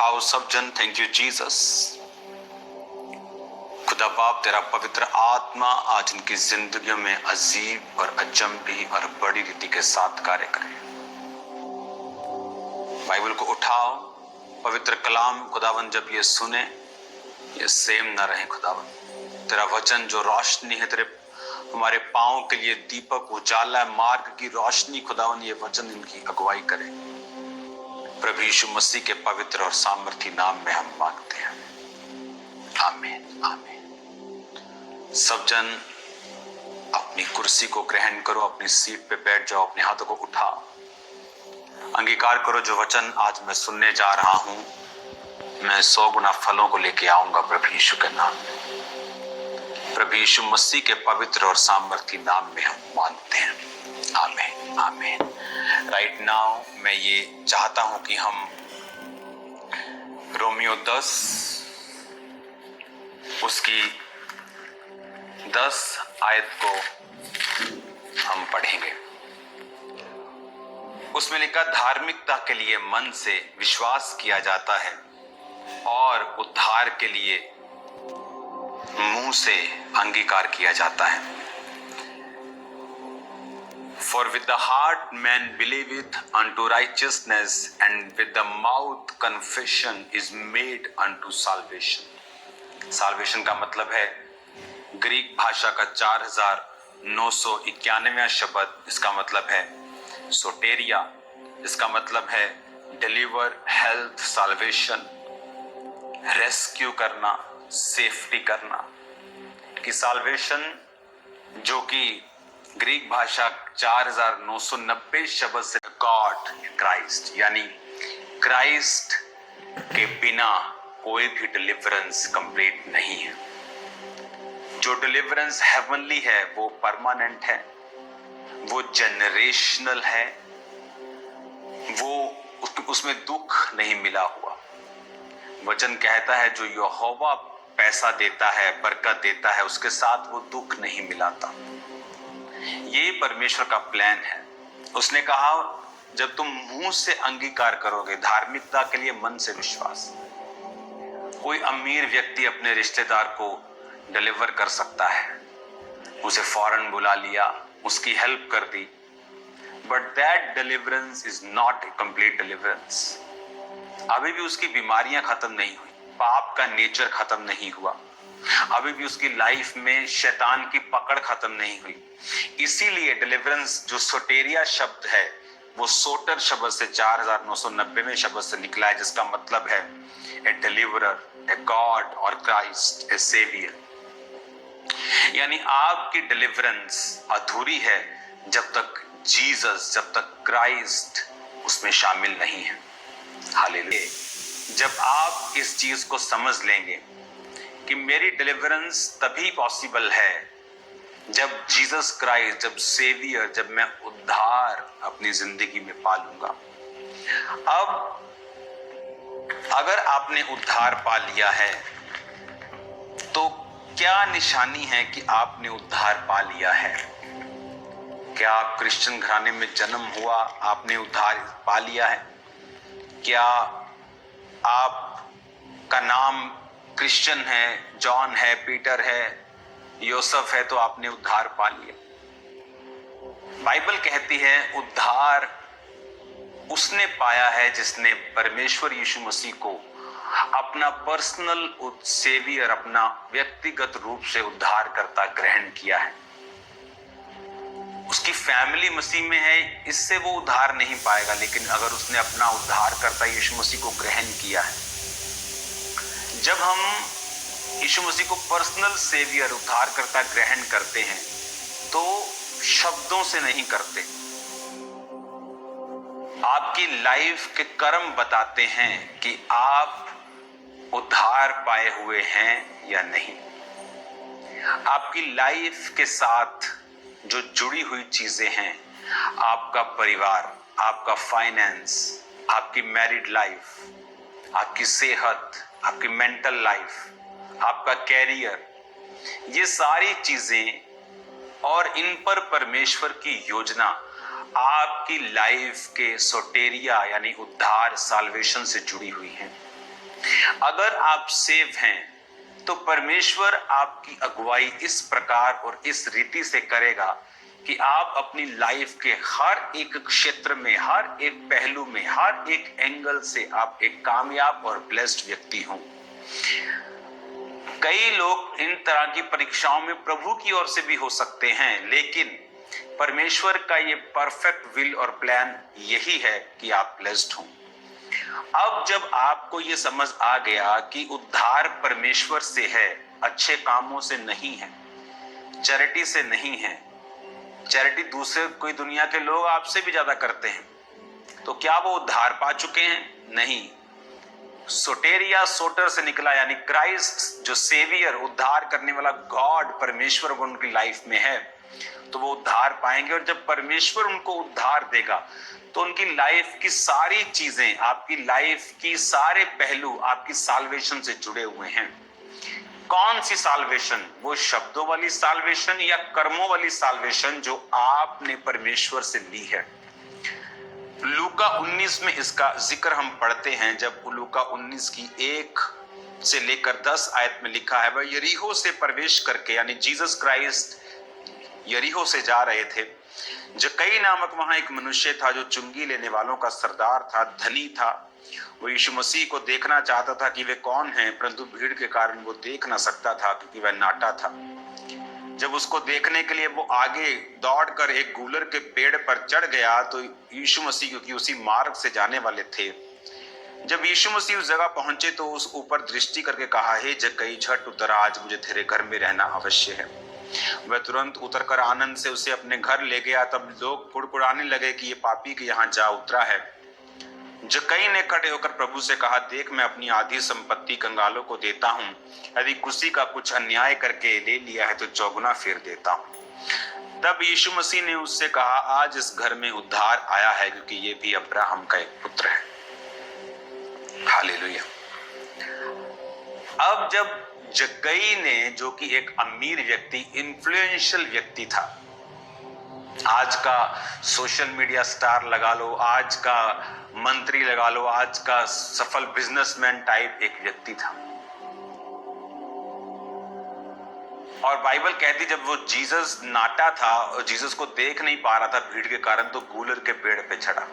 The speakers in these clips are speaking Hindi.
उठाओ सब जन। Thank you Jesus. खुदा बाप तेरा पवित्र आत्मा आज इनकी जिंदगियों में अजीब और अचंभी और बड़ी रीति के साथ कार्य करे। बाइबल को उठाओ, पवित्र कलाम खुदावन जब ये सुने ये सेम ना रहे खुदावन। तेरा वचन जो रोशनी है, तेरे हमारे पांव के लिए दीपक उजाला मार्ग की रोशनी खुदावन, ये वचन इनकी अगुवाई करे। प्रभु यीशु मसीह के पवित्र और सामर्थी नाम में हम मांगते हैं, आमीन आमीन। सब जन अपनी कुर्सी को ग्रहण करो, अपनी सीट पे बैठ जाओ, अपने हाथों को उठाओ, अंगीकार करो जो वचन आज मैं सुनने जा रहा हूं, मैं 100 गुना फलों को लेके आऊंगा प्रभु यीशु के नाम में। प्रभु यीशु मसीह के पवित्र और सामर्थी नाम में हम मानते हैं, आमीन आमीन। राइट नाउ मैं ये चाहता हूं कि हम रोमियो 10 उसकी 10 आयत को हम पढ़ेंगे। उसमें लिखा, धार्मिकता के लिए मन से विश्वास किया जाता है और उद्धार के लिए मुंह से अंगीकार किया जाता है। For with the heart man believeth unto righteousness, and with the mouth confession is made unto salvation. Salvation का मतलब है ग्रीक भाषा का 4991 शब्द, इसका मतलब है सोटेरिया, इसका मतलब है डिलीवर, हेल्थ, साल्वेशन, रेस्क्यू करना, सेफ्टी करना। कि साल्वेशन जो कि ग्रीक भाषा 4990 शब्द से गॉड क्राइस्ट, यानी क्राइस्ट के बिना कोई भी डिलीवरेंस कंप्लीट नहीं है। जो डिलीवरेंस हेवनली है वो परमानेंट है, वो जनरेशनल है, वो उसमें दुख नहीं मिला हुआ। वचन कहता है जो यहोवा पैसा देता है, बरकत देता है, उसके साथ वो दुख नहीं मिलाता। ये परमेश्वर का प्लान है। उसने कहा जब तुम मुंह से अंगीकार करोगे, धार्मिकता के लिए मन से विश्वास। कोई अमीर व्यक्ति अपने रिश्तेदार को डिलीवर कर सकता है, उसे फौरन बुला लिया, उसकी हेल्प कर दी, but that deliverance is not a complete deliverance. अभी भी उसकी बीमारियां खत्म नहीं हुई, पाप का नेचर खत्म नहीं हुआ, अभी भी उसकी लाइफ में शैतान की पकड़ खत्म नहीं हुई। इसीलिए डिलीवरेंस जो सोटेरिया शब्द है वो सोटर शब्द से 4990 शब्द से निकला है, जिसका मतलब है ए डिलीवरर, ए गॉड और क्राइस्ट, ए सेवियर। यानी आपकी डिलीवरेंस अधूरी है जब तक जीसस, जब तक क्राइस्ट उसमें शामिल नहीं है। हालेलुया। जब आप इस चीज को समझ लेंगे कि मेरी डिलीवरेंस तभी पॉसिबल है जब जीसस क्राइस्ट, जब सेवियर, जब मैं उद्धार अपनी जिंदगी में पालूंगा। अब अगर आपने उद्धार पा लिया है तो क्या निशानी है कि आपने उद्धार पा लिया है? क्या आप क्रिश्चियन घराने में जन्म हुआ, आपने उद्धार पा लिया है? क्या आपका नाम क्रिश्चियन है, जॉन है, पीटर है, यूसुफ है, तो आपने उद्धार पा लिया? बाइबल कहती है उद्धार उसने पाया है जिसने परमेश्वर यीशु मसीह को अपना पर्सनल सेवियर, अपना व्यक्तिगत रूप से उद्धारकर्ता ग्रहण किया है। उसकी फैमिली मसीह में है, इससे वो उद्धार नहीं पाएगा, लेकिन अगर उसने अपना उद्धारकर्ता यीशु मसीह को ग्रहण किया है। जब हम यीशु मसीह को पर्सनल सेवियर, उद्धारकर्ता ग्रहण करते हैं तो शब्दों से नहीं करते, आपकी लाइफ के कर्म बताते हैं कि आप उद्धार पाए हुए हैं या नहीं। आपकी लाइफ के साथ जो जुड़ी हुई चीजें हैं, आपका परिवार, आपका फाइनेंस, आपकी मैरिड लाइफ, आपकी सेहत, आपकी मेंटल लाइफ, आपका कैरियर, ये सारी चीजें और इन पर परमेश्वर की योजना आपकी लाइफ के सोटेरिया यानी उद्धार, साल्वेशन से जुड़ी हुई है। अगर आप सेव हैं तो परमेश्वर आपकी अगुवाई इस प्रकार और इस रीति से करेगा कि आप अपनी लाइफ के हर एक क्षेत्र में, हर एक पहलू में, हर एक एंगल से आप एक कामयाब और ब्लेस्ड व्यक्ति हों। कई लोग इन तरह की परीक्षाओं में प्रभु की ओर से भी हो सकते हैं, लेकिन परमेश्वर का ये परफेक्ट विल और प्लान यही है कि आप ब्लेस्ड हों। अब जब आपको ये समझ आ गया कि उद्धार परमेश्वर से है, अच्छे कामों से नहीं है, चैरिटी से नहीं है, चैरिटी दूसरे कोई दुनिया के लोग आपसे भी ज्यादा करते हैं, तो क्या वो उद्धार पा चुके हैं? नहीं। सोटेरिया सोटर से निकला, यानी क्राइस्ट जो सेवियर, उद्धार करने वाला गॉड परमेश्वर उनकी लाइफ में है, तो वो उद्धार पाएंगे। और जब परमेश्वर उनको उद्धार देगा तो उनकी लाइफ की सारी चीजें, आपकी लाइफ की सारे पहलू आपकी साल्वेशन से जुड़े हुए हैं। कौन सी साल्वेशन? वो शब्दों वाली साल्वेशन या कर्मों वाली साल्वेशन जो आपने परमेश्वर से ली है। लूका 19 में इसका जिक्र हम पढ़ते हैं, जब लूका 19 की 1 से लेकर 10 आयत में लिखा है, वह यरीहो से प्रवेश करके, यानी जीसस क्राइस्ट यरीहो से जा रहे थे। जक्कई नामक वहां एक मनुष्य था जो चुंगी लेने वालों का सरदार था, धनी था। वो यीशु मसीह को देखना चाहता था कि वे कौन हैं, परंतु भीड़ के कारण वो देख ना सकता था क्योंकि वह नाटा था। जब उसको देखने के लिए वो आगे दौड़कर एक गूलर के पेड़ पर चढ़ गया तो यीशु मसीह, क्योंकि उसी मार्ग से जाने वाले थे, जब यीशु मसीह उस जगह पहुंचे तो उस ऊपर दृष्टि करके कहा, हे जक्कई, झट उतर, आज मुझे तेरे घर में रहना अवश्य है। वह तुरंत उतरकर आनंद से उसे अपने घर ले गया। तब लोग कुड़कुड़ाने लगे कि ये पापी के यहाँ जा उतरा है। जक्कई ने खड़े होकर प्रभु से कहा, देख, मैं अपनी आधी संपत्ति कंगालों को देता हूँ, यदि किसी का कुछ अन्याय करके ले लिया है तो चौगुना फेर देता हूँ। तब यीशु मसीह ने उससे कहा, आज इस घर में उद्धार आया है, क्योंकि ये भी अब्राहम का एक पुत्र है। हालेलुया। अब जब जक्कई ने, जो कि एक अमीर व्यक्ति, इन्फ्लुएंशियल व्यक्ति था, आज का सोशल मीडिया स्टार लगा लो, आज का मंत्री लगा लो, आज का सफल बिजनेसमैन टाइप एक व्यक्ति था। और बाइबल कहती जब वो जीसस नाटा था और जीसस को देख नहीं पा रहा था भीड़ के कारण, तो गूलर के पेड़ पे चढ़ा।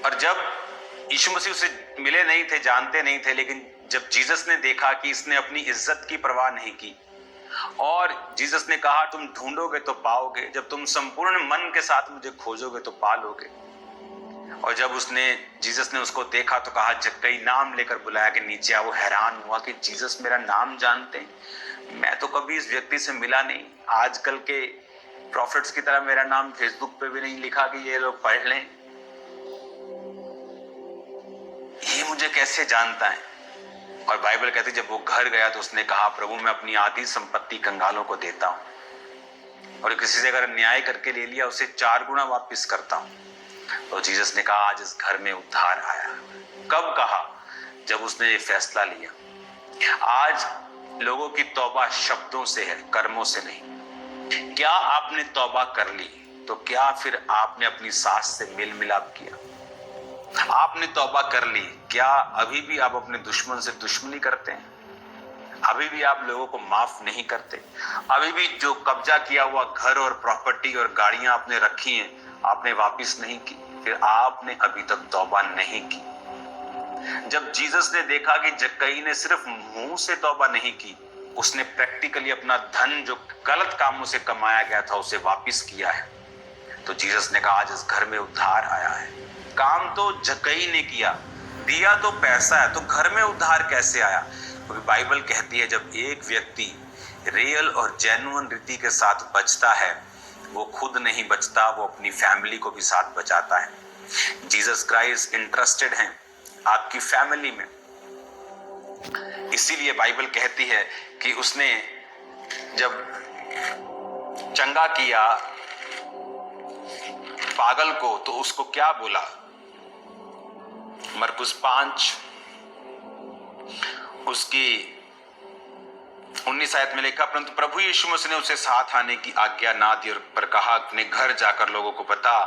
और जब यीशु मसीह उसे मिले नहीं थे, जानते नहीं थे, लेकिन जब जीसस ने देखा कि इसने अपनी इज्जत की परवाह नहीं की, और जीसस ने कहा, तुम ढूंढोगे तो पाओगे, जब तुम संपूर्ण मन के साथ मुझे खोजोगे तो पा लोगे। और जब जीसस ने उसको देखा तो कहा, जक्कई, नाम लेकर बुलाया कि नीचे आ। वो हैरान हुआ कि जीसस मेरा नाम जानते हैं, मैं तो कभी इस व्यक्ति से मिला नहीं। आजकल के प्रॉफिट्स की तरह मेरा नाम फेसबुक पे भी नहीं लिखा कि ये लोग पढ़ लें, ये मुझे कैसे जानता है। और बाइबल कहती जब वो घर गया तो उसने कहा, प्रभु, मैं अपनी आधी संपत्ति कंगालों को देता हूं, और किसी से अगर न्याय करके ले लिया उसे 4 गुना वापस करता हूं। तो जीसस ने कहा, आज इस घर में उद्धार आया। कब कहा? जब उसने ये फैसला लिया। आज लोगों की तौबा शब्दों से है, कर्मों से नहीं। क्या आपने तौबा कर ली? तो क्या फिर आपने अपनी सास से मेल मिलाप किया? आपने तौबा कर ली, क्या अभी भी आप अपने दुश्मन से दुश्मनी करते हैं? अभी भी आप लोगों को माफ नहीं करते? अभी भी जो कब्जा किया हुआ घर और प्रॉपर्टी और गाड़ियां आपने रखी हैं, आपने वापस नहीं की? फिर आपने अभी तक तौबा नहीं की। जब जीसस ने देखा कि जक्कई ने सिर्फ मुंह से तौबा नहीं की, उसने प्रैक्टिकली अपना धन जो गलत कामों से कमाया गया था उसे वापस किया है, तो जीसस ने कहा, आज इस घर में उद्धार आया है। काम तो जक्कई ने किया, दिया तो पैसा है, तो घर में उद्धार कैसे आया? क्योंकि बाइबल कहती है जब एक व्यक्ति रियल और जेन्युइन रीति के साथ बचता है, वो खुद नहीं बचता, वो अपनी फैमिली को भी साथ बचाता है। जीसस क्राइस्ट इंटरेस्टेड हैं आपकी फैमिली में। इसीलिए बाइबल कहती है कि उसने जब चंगा किया पागल को तो उसको क्या बोला? मरकुस 5 उसकी 19 आयत में लिखा, परंतु प्रभु यीशु मसीह ने उसे साथ आने की आज्ञा ना दी, और पर कहा, अपने घर जाकर लोगों को बता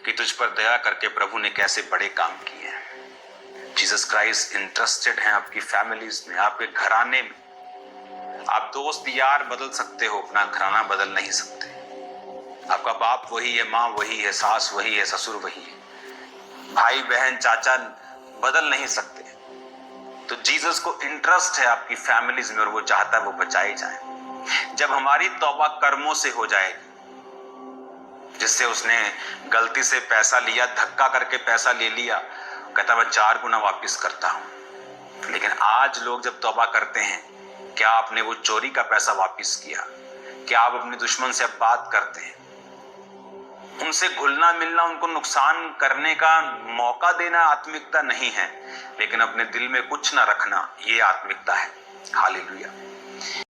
कि तुझ पर दया करके प्रभु ने कैसे बड़े काम किए हैं। जीसस क्राइस्ट इंटरेस्टेड हैं आपकी फैमिलीज में, आपके घराने में। आप दोस्त यार बदल सकते हो, अपना घराना बदल नहीं सकते। आपका बाप वही है, माँ वही है, सास वही है, ससुर वही है, भाई बहन चाचा बदल नहीं सकते। तो जीसस को इंटरेस्ट है आपकी फैमिलीज में और वो चाहता है वो बचाए जाए। जब हमारी तौबा कर्मों से हो जाएगी, जिससे उसने गलती से पैसा लिया, धक्का करके पैसा ले लिया, कहता मैं 4 गुना वापस करता हूं। लेकिन आज लोग जब तौबा करते हैं, क्या आपने वो चोरी का पैसा वापस किया? क्या आप अपने दुश्मन से अब बात करते हैं? उनसे घुलना मिलना, उनको नुकसान करने का मौका देना आत्मिकता नहीं है, लेकिन अपने दिल में कुछ ना रखना, ये आत्मिकता है। हालेलुया।